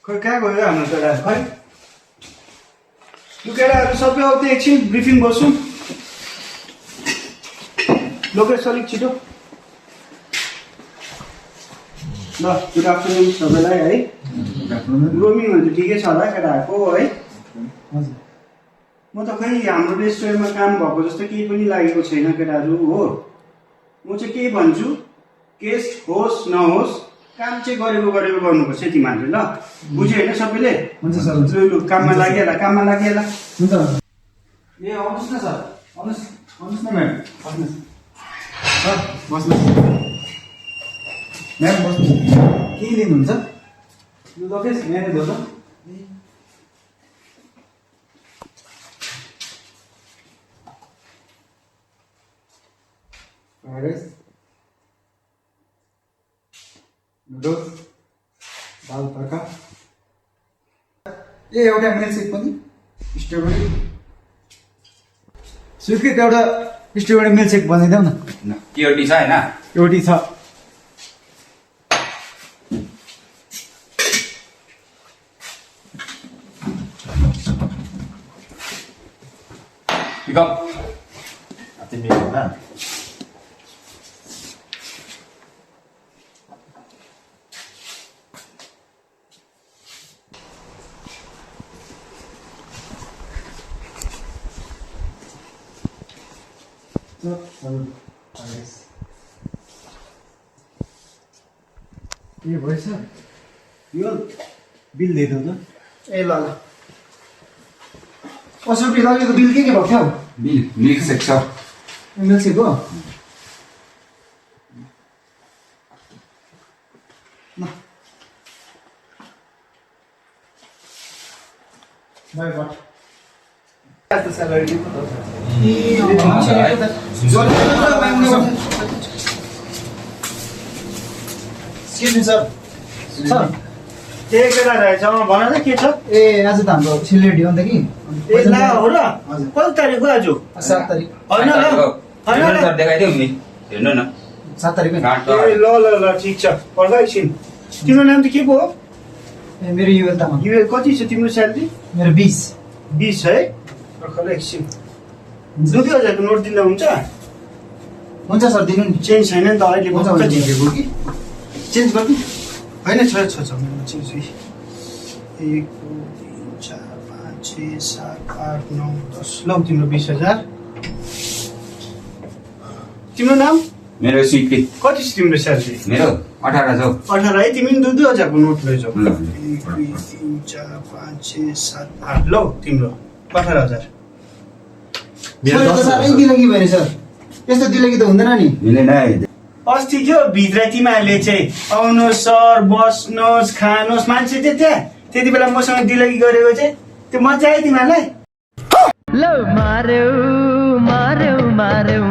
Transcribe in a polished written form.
खै कहाँ गयो हाम्रो केटाहरू खै यो केटाहरू सबै आउँदै एकछिन ब्रिफिङ गर्छौँ लोकेश अलिक छिटो ल गुड आफ्टरनुन सबैलाई है ग्रोमिङहरू त ठिकै छ होला केटाहरूको है म त खै हाम्रो रेस्टुरेन्टमा काम भएको जस्तो केही पनि लागेको छैन केटाहरू हो म चाहिँ केही भन्छु गेस्ट होस् नहोस् काम चाहिँ गरेको गर्नुपर्छ तिमीहरूले ल बुझ्यो होइन सबैले हुन्छ सर लु काममा लागिहाल हुन्छ ए आउनुहोस् न सर आउनुहोस् न म्याम बस्नुहोस् सर बस्नुहोस् म्याम बस्नुहोस् के लिनुहुन्छ लु लोकेश यहाँ दो त फ्राइड राइस नुडल्स दाल तड्का ए एउटा मिल्कसेक पनि स्ट्रबेरी स्वीकृत एउटा स्ट्रबेरी मिल्कसेक बनाइदेऊ न केटी छ होइन एउटी छ पिकअप ए भएछ यो बिल दिइदेऊ त ए ल ल 80 रुपियाँ लगेको बिल के भएको थियो बिल मिल्कसेक छ मिल्कसेक हो by but salary sir sir के केटा रहेछ भन त के छ ए आज त हाम्रो सेलिब्रेटी हो नि त कि ए ला हो र हजुर कति तारिक हो आज 7 तारिक होइन ल होइन ल देखाइदेऊ नि हेर्नु न 7 तारिक ए ल ल ल ठिक छ पर्दा एकछिन तिम्रो नाम त के पो हो ए मेरो युएल तामाङ यो कति छ तिम्रो स्यालेरी मेरो 20 20 है खै एकछिन 2000 को नोट दिँदा हुन्छ हुन्छ सर दिनु नि चेन्ज छैन नि त अहिले हुन्छ भर्खर हुन्छ झिकेको कि चेन्ज गर्नु होइन छ मेरोमा चेन्ज 1 2 3 4 5 6 7 8 9 10 ल तिम्रो 20,000 तिम्रो नाम मेरो स्वीकृत कति छ तिम्रो स्यालेरी मेरो 1800 18 है तिमी 2,000 को नोट लैजाऊ ल 1 2 3 4 5 6 7 8 ल तिम्रो 18,000 मेरो त साह्रै दिलगी भयो नि सर यस्तो दिलगी त हुँदैन नि मिलेन है अस्ति क्या भित्र तिमीहरूले चाहिँ आउनुहोस् सर बस्नुहोस् खानुहोस् मान्छे चाहिँ त्यहाँ त्यति बेला मसँग दिलगी गरेको चाहिँ त्यो मजा आयो तिमीहरूलाई लौ मार्यौ मार्यौ मार्यौ